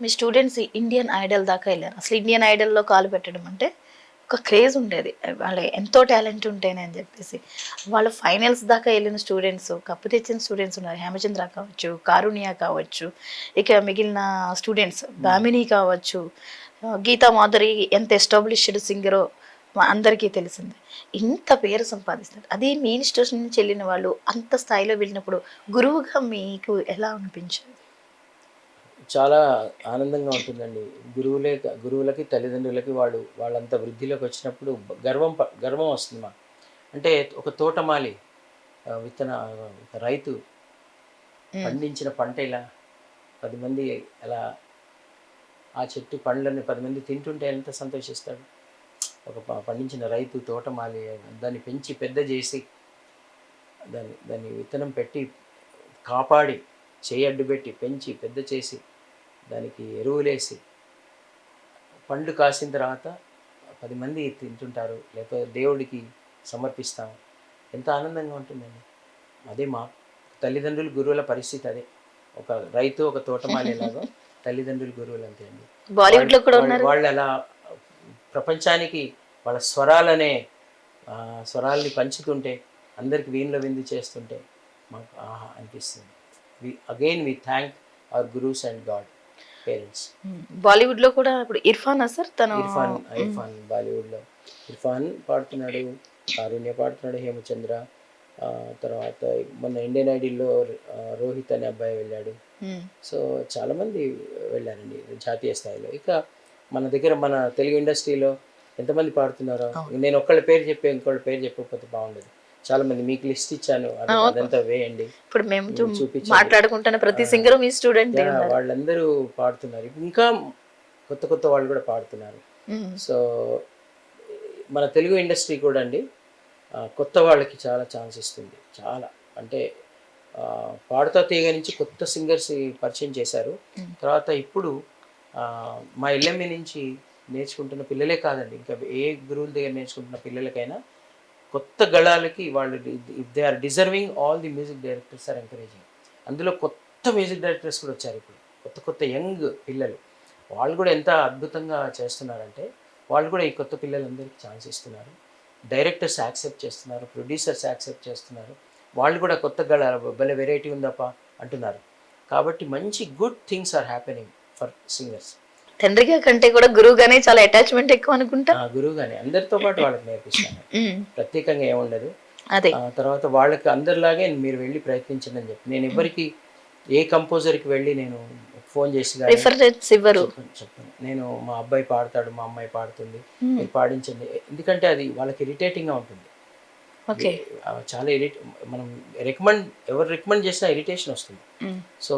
మీ students Indian Idol దాకా వెళ్ళారు. అసలు ఇండియన్ ఐడల్‌లో కాలు పెట్టడం అంటే ఒక క్రేజ్ ఉండేది. వాళ్ళు ఎంతో టాలెంట్ ఉంటేనే అని చెప్పేసి. వాళ్ళు ఫైనల్స్ దాకా వెళ్ళిన స్టూడెంట్స్, కప్పు తెచ్చిన స్టూడెంట్స్ ఉన్నారు. హేమచంద్ర కావచ్చు, కారుణ్య కావచ్చు, ఇక మిగిలిన స్టూడెంట్స్ భామిని కావచ్చు, గీతా మాధురి ఎంత ఎస్టాబ్లిష్డ్ సింగరో అందరికీ తెలిసిందే. ఇంత పేరు సంపాదిస్తారు. అదే మీ ఇన్‌స్టిట్యూషన్ నుంచి వెళ్ళిన వాళ్ళు అంత స్థాయిలో వెళ్ళినప్పుడు గురువుగా మీకు ఎలా అనిపించేది? చాలా ఆనందంగా ఉంటుందండి. గురువులకి, తల్లిదండ్రులకి వాళ్ళంత వృద్ధిలోకి వచ్చినప్పుడు గర్వం వస్తుంది మాకు. అంటే ఒక తోటమాలి రైతు పండించిన పంట ఇలా 10 మంది అలా ఆ చెట్టు పండ్లని 10 మంది తింటుంటే ఎంత సంతోషిస్తాడు. ఒక పండించిన రైతు, తోటమాలి దాన్ని పెంచి పెద్ద చేసి దాన్ని విత్తనం పెట్టి కాపాడి అడ్డు పెట్టి పెంచి పెద్ద చేసి దానికి ఎరువులేసి పండు కాసిన తర్వాత 10 మంది తింటుంటారు, లేకపోతే దేవుడికి సమర్పిస్తాం. ఎంత ఆనందంగా ఉంటుందండి. అదే మా తల్లిదండ్రులు గురువుల పరిస్థితి అదే. ఒక రైతు ఒక తోటమాలేలాగా తల్లిదండ్రులు గురువులు అంతే అండి. బాలీవుడ్‌లో కూడా ఉన్నారు. వాళ్ళు అలా ప్రపంచానికి వాళ్ళ స్వరాల్ని పంచుతుంటే, అందరికి వీణుల విందు చేస్తుంటే మాకు ఆహా అనిపిస్తుంది. We thank our gurus and god parents. బాలీవుడ్‌లో కూడా ఇప్పుడు ఇర్ఫానా సార్ తను ఇర్ఫాన్ బాలీవుడ్లో ఇర్ఫాన్ పాడుతున్నాడు, కారుణ్య పాడుతున్నాడు, హేమచంద్ర. తర్వాత మొన్న ఇండియన్ ఐడల్లో రోహిత్ అనే అబ్బాయి వెళ్ళాడు. సో చాలామంది వెళ్ళారండి జాతీయ స్థాయిలో. ఇక మన తెలుగు ఇండస్ట్రీలో ఎంతమంది పాడుతున్నారో నేను ఒక్కళ్ళ పేరు చెప్పి ఇంకోళ్ళ పేరు చెప్పకపోతే బాగుండదు. చాలా మంది మీకు లిస్ట్ ఇచ్చాను, అదంతా వేయండి. ఇప్పుడు మేము మాట్లాడుకుంటున్న ప్రతి సింగర్ మీ స్టూడెంట్. వాళ్ళందరూ పాడుతున్నారు. ఇంకా కొత్త కొత్త వాళ్ళు కూడా పాడుతున్నారు. సో మన తెలుగు ఇండస్ట్రీ కూడా అండి కొత్త వాళ్ళకి చాలా ఛాన్స్ ఇస్తుంది. చాలా అంటే పాడుతా తీగ నుంచి కొత్త సింగర్స్ పరిచయం చేశారు. తర్వాత ఇప్పుడు మా ఎల్ఎంఈ నుంచి నేర్చుకుంటున్న పిల్లలే కాదండి, ఇంకా ఏ గురువుల దగ్గర నేర్చుకుంటున్న పిల్లలకైనా కొత్త గళాలకి వాళ్ళు if they are deserving, all the music directors are encouraging. అందులో కొత్త మ్యూజిక్ డైరెక్టర్స్ కూడా వచ్చారు ఇప్పుడు, కొత్త యంగ్ పిల్లలు. వాళ్ళు కూడా ఎంత అద్భుతంగా చేస్తున్నారంటే వాళ్ళు కూడా ఈ కొత్త పిల్లలందరికీ ఛాన్స్ ఇస్తున్నారు. డైరెక్టర్స్ యాక్సెప్ట్ చేస్తున్నారు, ప్రొడ్యూసర్స్ యాక్సెప్ట్ చేస్తున్నారు. వాళ్ళు కూడా కొత్త గళాలు భలే వెరైటీ ఉందప్ప అంటున్నారు. కాబట్టి మంచి good things are happening for singers. తండ్రిగా కంటే కూడా గురువుగానే చాలా అటాచ్మెంట్ ఎక్కువ అనుకుంటా. గురువుగానే అందరితో పాటు వాళ్ళకి నేర్పిస్తాను, ప్రత్యేకంగా ఏముండదు. అదే తర్వాత వాళ్ళకి అందరిలాగే మీరు వెళ్ళి ప్రయత్నించండి అని చెప్పి నేను ఎవరికి ఏ కంపోజర్కి వెళ్ళి నేను ఫోన్ చేసి చెప్పాను. నేను మా అబ్బాయి పాడతాడు, మా అమ్మాయి పాడుతుంది, మీరు పాడించండి. ఎందుకంటే అది వాళ్ళకి ఇరిటేటింగ్గా ఉంటుంది. చాలా మనం ఎవరు రికమెండ్ చేసినా ఇరిటేషన్ వస్తుంది. సో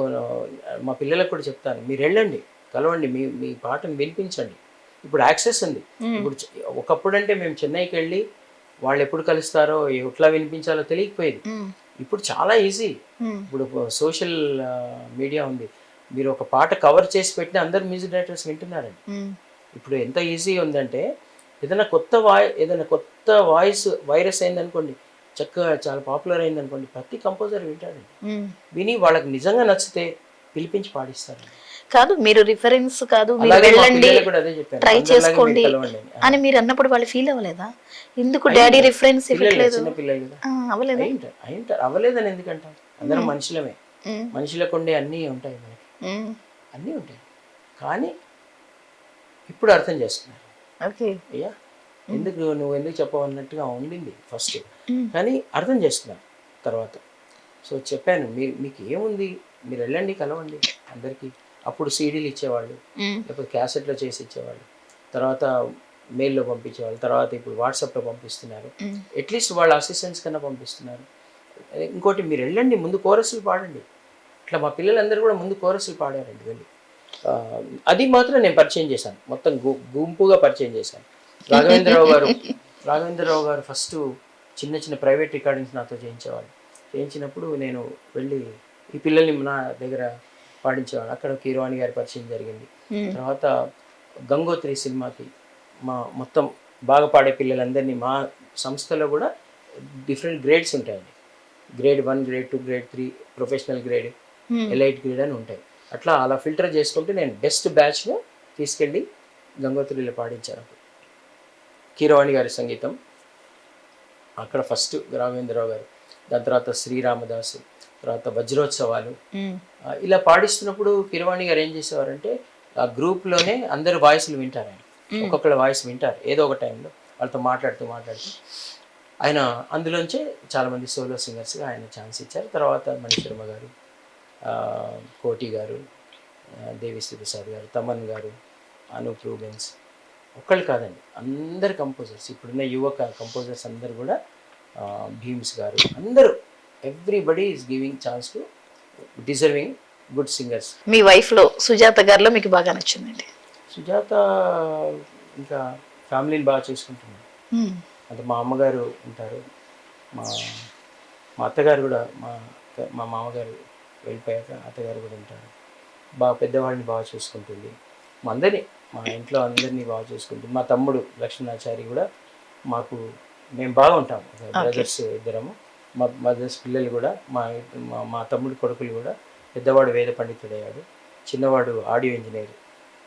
మా పిల్లలకు కూడా చెప్తాను, మీరు వెళ్ళండి, కలవండి, మీ పాటను వినిపించండి. ఇప్పుడు యాక్సెస్ ఉంది. ఇప్పుడు ఒకప్పుడు అంటే మేము చెన్నైకి వెళ్ళి వాళ్ళు ఎప్పుడు కలుస్తారో ఎట్లా వినిపించాలో తెలియకపోయేది. ఇప్పుడు చాలా ఈజీ. ఇప్పుడు సోషల్ మీడియా ఉంది. మీరు ఒక పాట కవర్ చేసి పెట్టిన అందరు మ్యూజిక్ డైరెక్టర్స్ వింటున్నారండి. ఇప్పుడు ఎంత ఈజీ ఉందంటే ఏదైనా కొత్త వాయిస్ వైరస్ అయిందనుకోండి, చక్కగా చాలా పాపులర్ అయిందనుకోండి, ప్రతి కంపోజర్ వింటాడండి. విని వాళ్ళకి నిజంగా నచ్చితే పిలిపించి పాడిస్తారు. కాదు మీరు రిఫరెన్స్ కాదు, మీరు వెళ్ళండి ట్రై చేసుకోండి అని మీరు అన్నప్పుడు వాళ్ళు ఫీల్ అవ్వలేదా? ఎందుకు డాడీ రిఫరెన్స్ ఇవ్వట్లేదు? చిన్న పిల్లలు అవ్వలేదని ఎందుకంటాం? అందరం మనుషులమే. మనుషులకు ఉండే అన్నీ ఉంటాయి, మనకి అన్నీ ఉంటాయి. కానీ ఇప్పుడు అర్థం చేసుకున్నారు. అయ్యా నువ్వు ఎందుకు చెప్పవన్నట్టుగా ఉండింది ఫస్ట్, కానీ అర్థం చేసుకున్నాను తర్వాత. సో చెప్పాను, మీకు ఏముంది, మీరు వెళ్ళండి, కలవండి అందరికీ. అప్పుడు సీడీలు ఇచ్చేవాళ్ళు, లేకపోతే క్యాసెట్లో చేసి ఇచ్చేవాళ్ళు, తర్వాత మెయిల్లో పంపించేవాళ్ళు, తర్వాత ఇప్పుడు వాట్సాప్లో పంపిస్తున్నారు. అట్లీస్ట్ వాళ్ళ అసిస్టెంట్స్ కన్నా పంపిస్తున్నారు. ఇంకోటి, మీరు వెళ్ళండి, ముందు కోరస్లు పాడండి. ఇట్లా మా పిల్లలందరూ కూడా ముందు కోరస్లు పాడారండి వెళ్ళి. అది మాత్రం నేను పరిచయం చేశాను, మొత్తం గుంపుగా పరిచయం చేశాను. రాఘవేంద్రరావు గారు ఫస్ట్ చిన్న ప్రైవేట్ రికార్డింగ్స్ నాతో చేయించినప్పుడు నేను వెళ్ళి ఈ పిల్లల్ని నా దగ్గర పాడించేవాడు. అక్కడ కీరవాణి గారి పరిచయం జరిగింది. తర్వాత గంగోత్రి సినిమాకి మొత్తం బాగా పాడే పిల్లలందరినీ మా సంస్థలో కూడా డిఫరెంట్ గ్రేడ్స్ ఉంటాయండి. Grade 1, grade 2, grade 3, professional grade, elite grade అని ఉంటాయి. అట్లా అలా ఫిల్టర్ చేసుకుంటూ నేను బెస్ట్ బ్యాచ్ను తీసుకెళ్ళి గంగోత్రిలో పాడించాను అప్పుడు. కీరవాణి గారి సంగీతం అక్కడ ఫస్ట్ రాఘవేంద్రరావు గారు, దాని తర్వాత శ్రీరామదాసు, తర్వాత వజ్రోత్సవాలు, ఇలా పాడిస్తున్నప్పుడు కీరవాణి గారు ఏం చేసేవారంటే ఆ గ్రూప్లోనే అందరు వాయిస్లు వింటారు, ఆయన ఒక్కొక్కళ్ళ వాయిస్ వింటారు ఏదో ఒక టైంలో, వాళ్ళతో మాట్లాడుతూ ఆయన అందులోంచే చాలామంది సోలో సింగర్స్గా ఆయన ఛాన్స్ ఇచ్చారు. తర్వాత మణిశర్మ గారు, కోటి గారు, దేవిశ్రీ ప్రసాద్ గారు, తమన్ గారు, అనూప్ రూబెన్స్, ఒక్కళ్ళు కాదండి అందరు కంపోజర్స్, ఇప్పుడున్న యువక కంపోజర్స్ అందరు కూడా, భీమ్స్ గారు, అందరూ everybody is giving chance to deserving good singers. మీ వైఫ్లో సుజాత గారిలో మీకు బాగా నచ్చిందండి? సుజాత ఇంకా ఫ్యామిలీని బాగా చూసుకుంటున్నాను. అంటే మా అమ్మగారు ఉంటారు, మా మా అత్తగారు కూడా, మా మామగారు వెళ్ళిపోయాక అత్తగారు కూడా ఉంటారు. బాగా పెద్దవాళ్ళని బాగా చూసుకుంటుంది, మా ఇంట్లో అందరినీ బాగా చూసుకుంటుంది. మా తమ్ముడు లక్ష్మణాచారి కూడా మేము బాగుంటాము, బ్రదర్స్ ఇద్దరము. మా మదర్స్ పిల్లలు కూడా, మా తమ్ముడు కొడుకులు కూడా, పెద్దవాడు వేద పండితుడయ్యాడు, చిన్నవాడు ఆడియో ఇంజనీర్,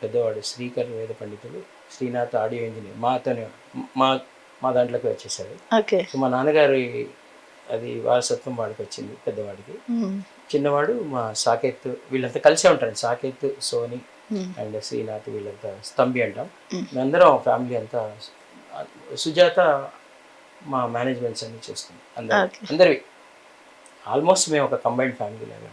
పెద్దవాడు శ్రీకర్ వేద పండితుడు, శ్రీనాథ్ ఆడియో ఇంజనీర్, మా దాంట్లోకి వచ్చేసాడు. సో మా నాన్నగారి అది వారసత్వం వాడికి వచ్చింది పెద్దవాడికి. చిన్నవాడు మా సాకేత్, వీళ్ళంతా కలిసే ఉంటారు, సాకేత్, సోని అండ్ శ్రీనాథ్, వీళ్ళంతా స్తంభి అంటాం. మేమందరం ఫ్యామిలీ అంతా. సుజాత మా మేనేజ్మెంట్స్ అన్ని చూస్తుంది, అందరివి ఆల్మోస్ట్ మేము ఒక కంబైన్డ్ ఫ్యామిలీ లాగా.